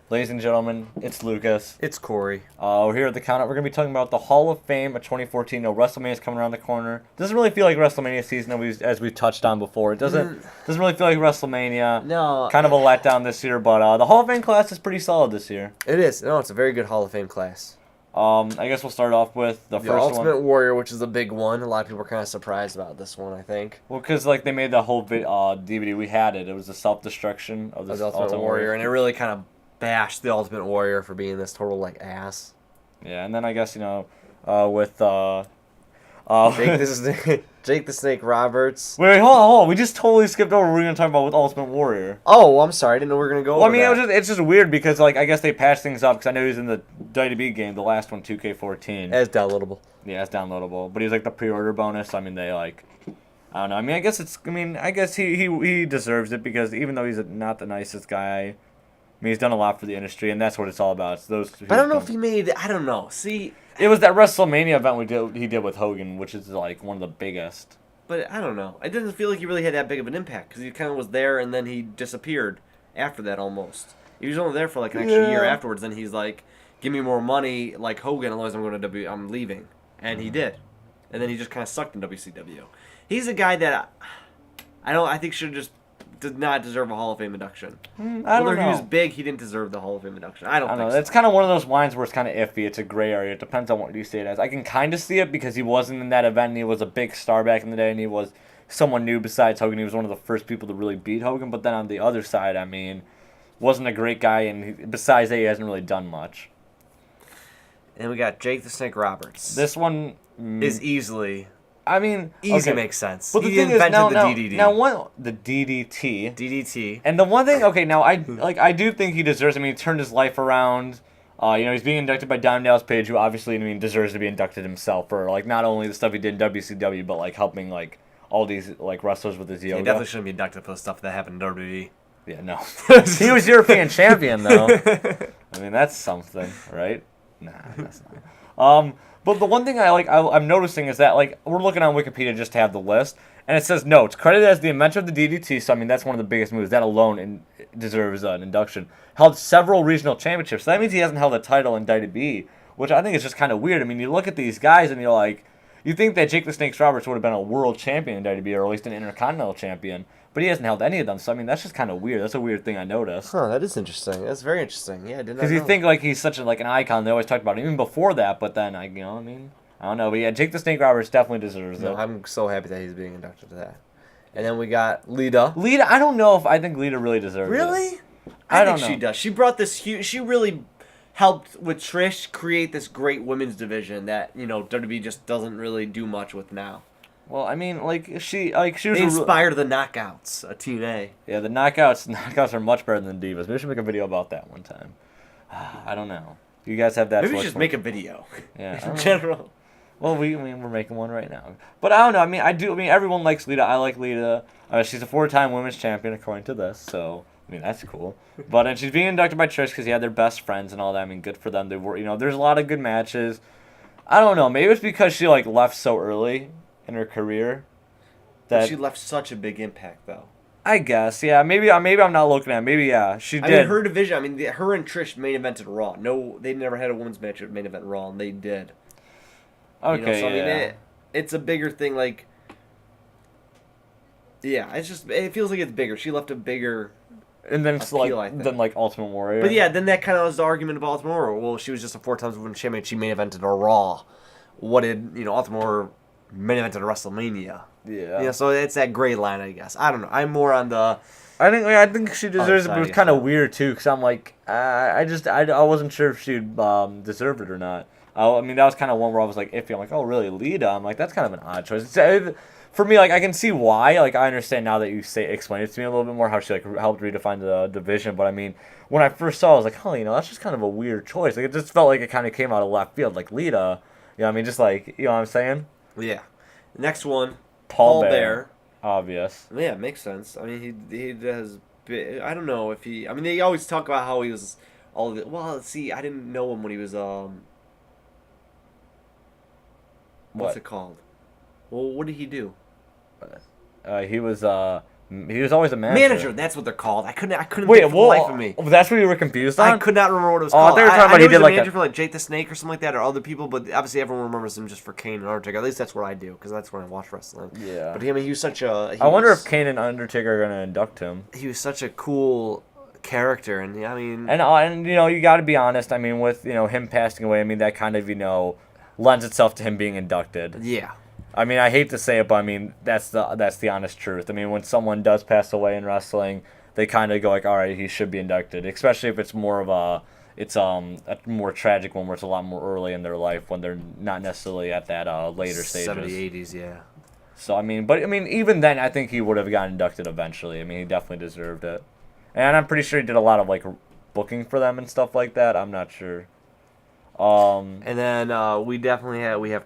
Ladies and gentlemen, it's Lucas. It's Cory. We're here at the count. We're going to be talking about the Hall of Fame of 2014. WrestleMania is coming around the corner. Doesn't really feel like WrestleMania season as we've touched on before. It doesn't really feel like WrestleMania. No. Kind of a letdown this year, but the Hall of Fame class is pretty solid this year. It is. No, it's a very good Hall of Fame class. I guess we'll start off with the first Ultimate one. Warrior, which is a big one. A lot of people were kind of surprised about this one, I think. Well, because like they made the whole DVD. We had it. It was the self-destruction of the Ultimate Warrior, and it really kind of bashed the Ultimate Warrior for being this total like ass. Yeah, and then I guess with Jake the Snake Roberts. Wait, hold on. We just totally skipped over what we were going to talk about with Ultimate Warrior. Oh, I'm sorry. I didn't know we were going to go over that. It's just weird because, like, I guess they patched things up because I know he was in the WWE game, the last one, 2K14. It's downloadable. Yeah, it's downloadable. But he's, like, the pre-order bonus. I mean, they, like, I don't know. I guess he deserves it because even though he's not the nicest guy, he's done a lot for the industry, and that's what it's all about. It's those. But I don't know if he made, I don't know. See, it was that WrestleMania event he did with Hogan, which is, like, one of the biggest. But I don't know. It doesn't feel like he really had that big of an impact because he kind of was there and then he disappeared after that almost. He was only there for like an extra year afterwards. Then he's like, "Give me more money, like Hogan, otherwise I'm leaving," and he did. And then he just kind of sucked in WCW. He's a guy that I think did not deserve a Hall of Fame induction. I don't Whether know. he was big, he didn't deserve the Hall of Fame induction. I don't think know. so. It's kind of one of those lines where it's kind of iffy. It's a gray area. It depends on what you see it as. I can kind of see it because he wasn't in that event and he was a big star back in the day and he was someone new besides Hogan. He was one of the first people to really beat Hogan. But then on the other side, I mean, wasn't a great guy and besides that, he hasn't really done much. And we got Jake the Snake Roberts. This one is easily... okay. Makes sense. But the thing is, the DDT. DDT. And the one thing, I do think he deserves. He turned his life around. He's being inducted by Diamond Dallas Page, who obviously, deserves to be inducted himself for like not only the stuff he did in WCW, but like helping like all these like wrestlers with his yoga. He definitely shouldn't be inducted for the stuff that happened in WWE. Yeah, no. He was European champion though. That's something, right? Nah, that's not. But the one thing I'm noticing is that, like, we're looking on Wikipedia just to have the list, and it says notes credited as the inventor of the DDT. So that's one of the biggest moves. That alone deserves an induction. Held several regional championships. So that means he hasn't held a title in WWE, which I think is just kind of weird. You look at these guys and you're like, you think that Jake the Snake Roberts would have been a world champion in WWE or at least an intercontinental champion, but he hasn't held any of them. So that's just kind of weird. That's a weird thing I noticed. Huh, that is interesting. That's very interesting. Yeah, I did not know. Because you think like he's such an icon. They always talked about him even before that, but then I don't know. But yeah, Jake the Snake Roberts definitely deserves it. I'm so happy that he's being inducted to that. And then we got Lita. I don't know if I think Lita really deserves it. Really? I don't think know. She does. She brought this huge. She really helped with Trish create this great women's division that WWE just doesn't really do much with now. Well, she was. They inspired the Knockouts, a TNA. Yeah, the Knockouts are much better than the Divas. Maybe we should make a video about that one time. I don't know. You guys have that. Maybe we should just make a video. Yeah. In general. Well, we're making one right now. But I don't know. Everyone likes Lita. I like Lita. She's a 4-time women's champion according to this, so that's cool. But and she's being inducted by Trish because they're best friends and all that. Good for them. They were, there's a lot of good matches. I don't know. Maybe it's because she left so early in her career that she left such a big impact, though. I guess, yeah. Maybe I'm not looking at it. Maybe, yeah, she did. Her division. Her and Trish main evented Raw. No, they never had a women's match at main event Raw, and they did. Okay, it's a bigger thing. Like, yeah, it feels like it's bigger. She left a bigger. And then it's appeal, than Ultimate Warrior. But yeah, then that kind of was the argument about Ultimate Warrior. Well, she was just a 4-time women's champion. She main evented a Raw. What did Ultimate Warrior main evented a WrestleMania? Yeah. So it's that gray line, I guess. I don't know. I'm more on the. I think she deserves it, but it was kind of weird too, because I'm like, I wasn't sure if she'd deserve it or not. That was kind of one where I was like iffy. I'm like, oh really, Lita? I'm like, that's kind of an odd choice. For me, I can see why. I understand now that you explain it to me a little bit more how she helped redefine the division. But when I first saw it, I was like, oh, that's just kind of a weird choice. It just felt like it kind of came out of left field, like Lita. Just like, you know what I'm saying? Yeah. Next one, Paul Bear. Obvious. Yeah, it makes sense. He has. I don't know if he. They always talk about how he was all. Well, see, I didn't know him when he was What's it called? Well, what did he do? He was He was always a manager. That's what they're called. I couldn't Wait, think for the life of me. That's what you were confused on? I could not remember what it was Oh, called. they were talking about I know he did he's a like manager for like Jake the Snake or something like that, or other people, but obviously everyone remembers him just for Kane and Undertaker. At least that's what I do, because that's when I watch wrestling. Yeah. But I mean, he was such a. I wonder if Kane and Undertaker are gonna induct him. He was such a cool character, and I mean, and you got to be honest. I mean, with him passing away, I mean that kind of lends itself to him being inducted. yeah. I mean, I hate to say it, but I mean that's the honest truth. I mean, when someone does pass away in wrestling, they kind of go like, all right, he should be inducted, especially if it's more of a more tragic one where it's a lot more early in their life when they're not necessarily at that later stages. 70s, 80s, yeah. So I mean, even then, I think he would have gotten inducted eventually. I mean, he definitely deserved it, and I'm pretty sure he did a lot of like booking for them and stuff like that. I'm not sure. And then we have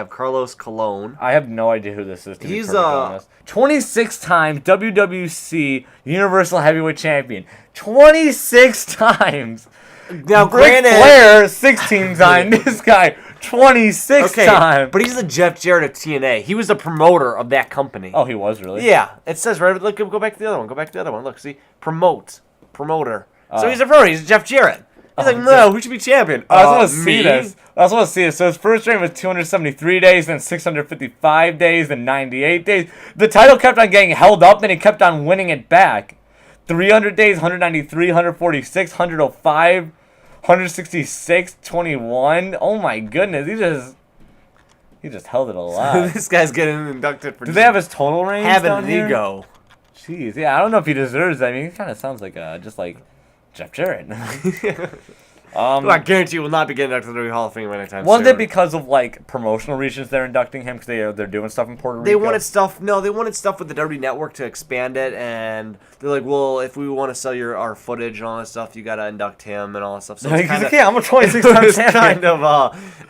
Carlos Colon. I have no idea who this is. To He's be perfectly honest. 26-time WWC Universal Heavyweight Champion. 26 times. Now, Ric granted, Flair 16 times. This guy 26 times. but he's the Jeff Jarrett of TNA. He was the promoter of that company. Oh, he was really? Yeah, it says right. Look, go back to the other one. Look, see, promoter. So Oh. he's a promoter. He's Jeff Jarrett. He's like, no, who should be champion? I just want to see me. this. I just want to see this. So his first reign was 273 days, then 655 days, then 98 days. The title kept on getting held up, then he kept on winning it back. 300 days, 193, 146, 105, 166, 21. Oh my goodness, he just held it alive. This guy's getting inducted for. Do they have his total reigns having down an here? ego? Jeez, yeah, I don't know if he deserves it. I mean, he kind of sounds like just like Jeff Jarrett. I guarantee you will not be getting inducted to the WWE Hall of Fame anytime Wasn't soon. it because of like promotional reasons they're inducting him because they're doing stuff in Puerto Rico? They wanted stuff. No, they wanted stuff with the WWE Network to expand it, and they're like, "Well, if we want to sell our footage and all that stuff, you got to induct him and all that stuff." So it's kind of, I'm a 26 time it's champion.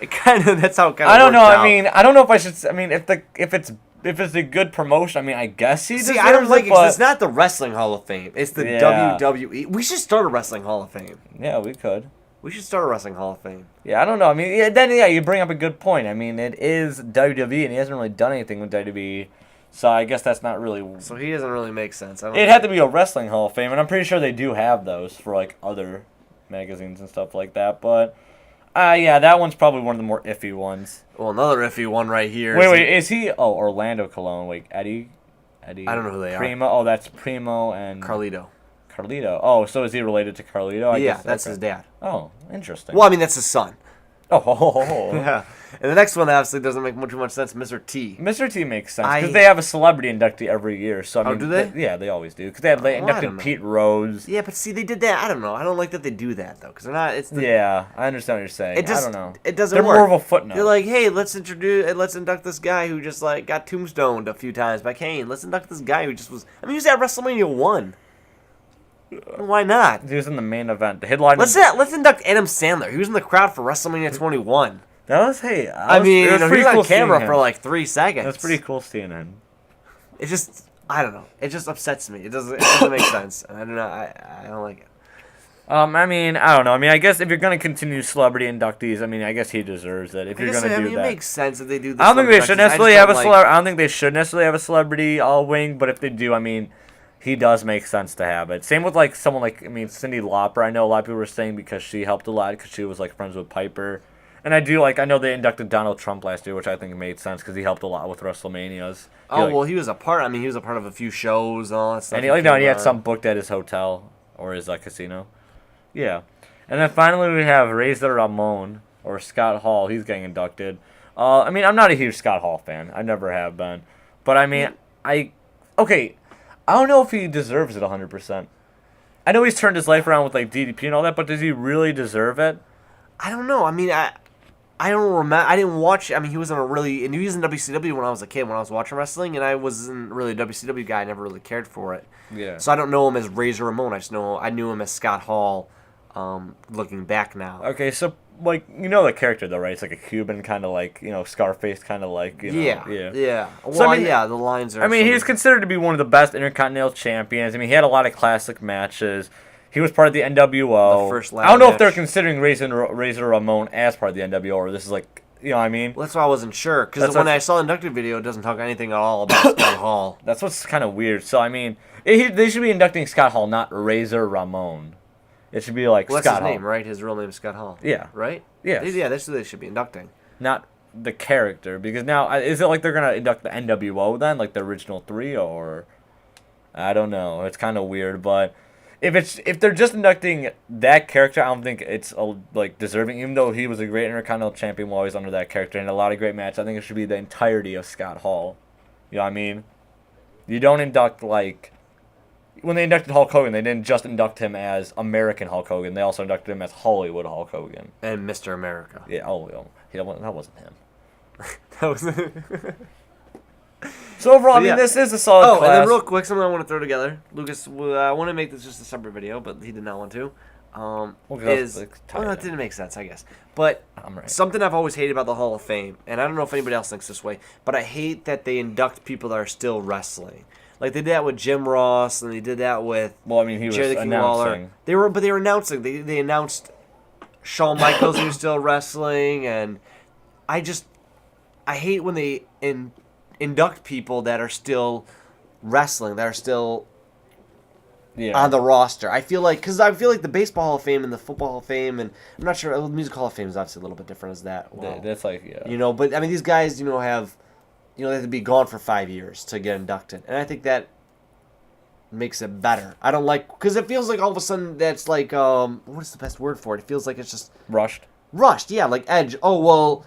kind of that's how it kind of. I don't know. worked out. I mean, I don't know if I should. I mean, if it's a good promotion, I mean, I guess he deserves I don't like it. it 'cause But it's not the Wrestling Hall of Fame. It's the Yeah. WWE. We should start a Wrestling Hall of Fame. yeah, we could. We should start a Wrestling Hall of Fame. Yeah, I don't know. I mean, you bring up a good point. I mean, it is WWE, and he hasn't really done anything with WWE, so I guess that's not really. So he doesn't really make sense. It had to be a Wrestling Hall of Fame, and I'm pretty sure they do have those for like other magazines and stuff like that. But yeah, that one's probably one of the more iffy ones. Well, another iffy one right here. Wait, is he? Oh, Orlando Colon. Wait, Eddie. I don't know who they are. Primo. Oh, that's Primo and Carlito. Carlito. Oh, so is he related to Carlito? I Yeah, guess, that's okay. his dad. Oh, interesting. Well, I mean, that's his son. Oh. Yeah. And the next one obviously doesn't make too much sense. Mr. T. Mr. T makes sense because they have a celebrity inductee every year. So I mean, do they? Yeah, they always do because they I inducted don't know. Pete Rose. Yeah, but see, they did that. I don't know. I don't like that they do that though, because they're not. It's the, Yeah, I understand what you're saying. It just, I don't know. It doesn't They're work. more of a footnote. They're like, hey, let's induct this guy who just like got tombstoned a few times by Kane. Let's induct this guy who just was. I mean, he was at WrestleMania 1. Why not? He was in the main event. The headline. Let's induct Adam Sandler. He was in the crowd for WrestleMania 21. That was He was on camera for like 3 seconds. That's pretty cool seeing him. It just, I don't know. It just upsets me. It doesn't make sense. And I don't know. I don't like it. I mean, I don't know. I mean, I guess if you're gonna continue celebrity inductees, I mean, I guess he deserves it. If you're gonna do it that, makes sense if they do. I don't think they should necessarily have a celebrity. I don't think they should necessarily have a celebrity wing, but if they do, I mean, he does make sense to have it. Same with like someone like Cyndi Lauper. I know a lot of people were saying because she helped a lot because she was like friends with Piper, and I know they inducted Donald Trump last year, which I think made sense because he helped a lot with WrestleManias. He was a part. I mean, he was a part of a few shows and all that stuff. And he had some booked at his hotel or his casino. Yeah. And then finally we have Razor Ramon or Scott Hall. He's getting inducted. I mean, I'm not a huge Scott Hall fan. I never have been. But I mean, I don't know if he deserves it 100%. I know he's turned his life around with like DDP and all that, but does he really deserve it? I don't know. I mean, I don't remember. I didn't watch. I mean, he was in WCW when I was a kid when I was watching wrestling, and I wasn't really a WCW guy. I never really cared for it. Yeah. So I don't know him as Razor Ramon. I knew him as Scott Hall. Looking back now. Okay, so like the character though, right? It's like a Cuban kind of like Scarface kind of like Yeah. Well, So, I mean, the lines are. I mean, he's considered to be one of the best Intercontinental Champions. I mean, he had a lot of classic matches. He was part of the NWO. The first I don't know if they're match. considering Razor Ramon as part of the NWO, or this is like You know what I mean? Well, that's why I wasn't sure. Because That's when what- I saw the inducted video, it doesn't talk anything at all about Scott Hall. That's what's kind of weird. So I mean, they should be inducting Scott Hall, not Razor Ramon. It should be like Well, that's Scott his Hall. name, right? His real name is Scott Hall. Yeah. Right? Yes. Yeah, that's who they should be inducting. Not the character, because now is it like they're gonna induct the NWO then, like the original 3, or I don't know. It's kind of weird, but if they're just inducting that character, I don't think it's like deserving. Even though he was a great Intercontinental Champion while he was under that character and a lot of great matches, I think it should be the entirety of Scott Hall. You know what I mean? You don't induct like when they inducted Hulk Hogan, they didn't just induct him as American Hulk Hogan. They also inducted him as Hollywood Hulk Hogan And Mr. America. Yeah. That wasn't him. That was So overall, I mean, yeah. this is a solid class. and then real quick, something I want to throw together. Lucas, I want to make this just a separate video, but he did not want to. It didn't make sense, I guess. But I'm right. something I've always hated about the Hall of Fame, and I don't know if anybody else thinks this way, but I hate that they induct people that are still wrestling. Like they did that with Jim Ross, and they did that with Well, I mean, he was Jerry the King announcing. Lawler. They were announcing. They announced Shawn Michaels who's still wrestling, and I hate when they induct people that are still wrestling, that are still on the roster. I feel like the Baseball Hall of Fame and the Football Hall of Fame, and I'm not sure, the Music Hall of Fame is obviously a little bit different as that. Well, That's like, yeah. you know, but I mean, these guys, you know, they have to be gone for 5 years to get inducted, and I think that makes it better. I don't like, because it feels like all of a sudden that's like, what is the best word for it? It feels like it's just Rushed. yeah, like Edge. Oh well,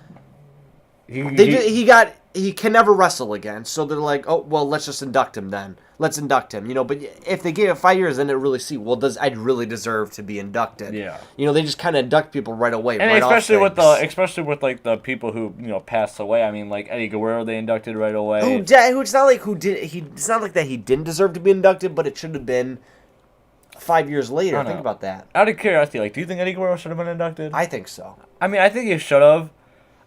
he can never wrestle again, so they're like, oh well, let's just induct him then. Let's induct him, you know. But if they gave it 5 years, then it really see, well, does Ed really deserve to be inducted? Yeah. You know, they just kind of induct people right away, And right especially off with like the people who passed away. I mean, like Eddie Guerrero, they inducted right away. It's not like it's not like that he didn't deserve to be inducted, but it should have been 5 years later. Think about that. Out of curiosity, like, do you think Eddie Guerrero should have been inducted? I think so. I mean, I think he should have.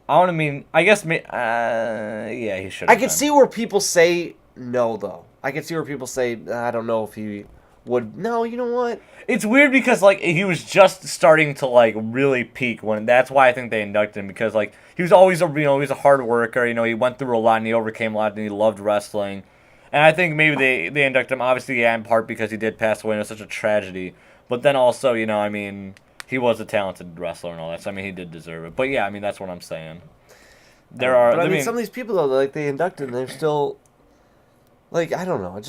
I guess, yeah, he should have. I could see where people say no, though. I could see where people say, I don't know if he would. No, you know what? It's weird because, like, he was just starting to, like, really peak that's why I think they inducted him, because, like, he was always he was a hard worker, he went through a lot and he overcame a lot and he loved wrestling. And I think maybe they inducted him, obviously, yeah, in part because he did pass away and it was such a tragedy. But then also, I mean, he was a talented wrestler and all that, so, I mean, he did deserve it. But, yeah, I mean, that's what I'm saying. But I mean, some of these people, though, like, they inducted and they're still, like, I don't know,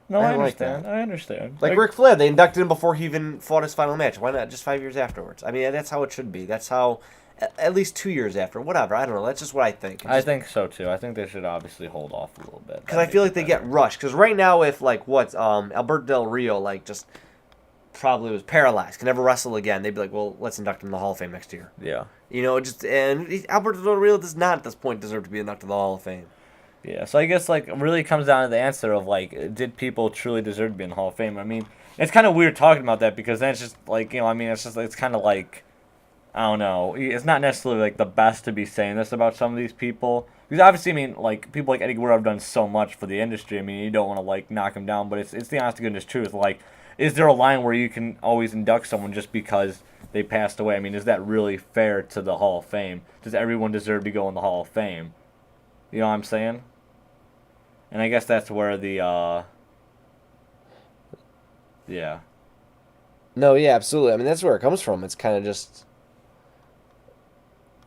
No, I understand. I understand. Like Ric Flair, they inducted him before he even fought his final match. Why not just 5 years afterwards? I mean, that's how it should be. That's how, at least 2 years after. Whatever, I don't know. That's just what I think. I think so, too. I think they should obviously hold off a little bit. Because I feel like they get rushed. Because right now, if, like, Alberto Del Rio, like, just probably was paralyzed, can never wrestle again, they'd be like, well, let's induct him in the Hall of Fame next year. Yeah. And Alberto Del Rio does not, at this point, deserve to be inducted in the Hall of Fame. Yeah, so I guess, like, it really comes down to the answer of, like, did people truly deserve to be in the Hall of Fame? I mean, it's kind of weird talking about that because then it's just, like, I mean, it's kind of like, I don't know. It's not necessarily, like, the best to be saying this about some of these people. Because obviously, I mean, like, people like Eddie Guerrero have done so much for the industry. I mean, you don't want to, like, knock him down, but it's the honest to goodness truth. Like, is there a line where you can always induct someone just because they passed away? I mean, is that really fair to the Hall of Fame? Does everyone deserve to go in the Hall of Fame? You know what I'm saying? And I guess that's where the, yeah. No, yeah, absolutely. I mean, that's where it comes from. It's kind of just,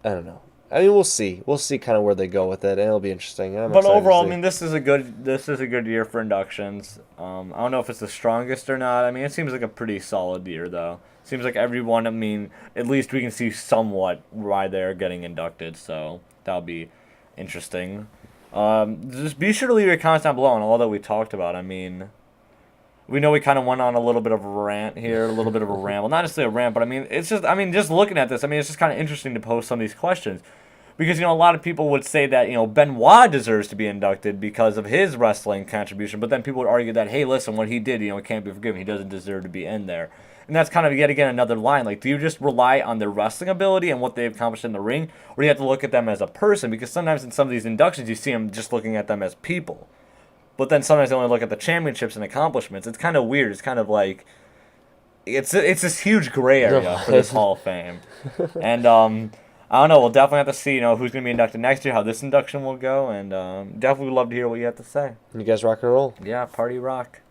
I don't know. I mean, we'll see. We'll see kind of where they go with it, and it'll be interesting. But overall, I mean, this is a good year for inductions. I don't know if it's the strongest or not. I mean, it seems like a pretty solid year, though. Seems like everyone, I mean, at least we can see somewhat why they're getting inducted, so that'll be interesting. Just be sure to leave your comments down below on all that we talked about. I mean, we know we kind of went on a little bit of a rant here, a little bit of a ramble. Not necessarily a rant, but I mean, it's just, just looking at this, I mean, it's just kind of interesting to pose some of these questions. Because, a lot of people would say that, Benoit deserves to be inducted because of his wrestling contribution, but then people would argue that, hey, listen, what he did, it can't be forgiven. He doesn't deserve to be in there. And that's kind of, yet again, another line. Like, do you just rely on their wrestling ability and what they've accomplished in the ring, or do you have to look at them as a person? Because sometimes in some of these inductions, you see them just looking at them as people. But then sometimes they only look at the championships and accomplishments. It's kind of weird. It's kind of like, it's this huge gray area for this Hall of Fame. And, I don't know. We'll definitely have to see, who's going to be inducted next year, how this induction will go, and definitely would love to hear what you have to say. You guys rock and roll. Yeah, party rock.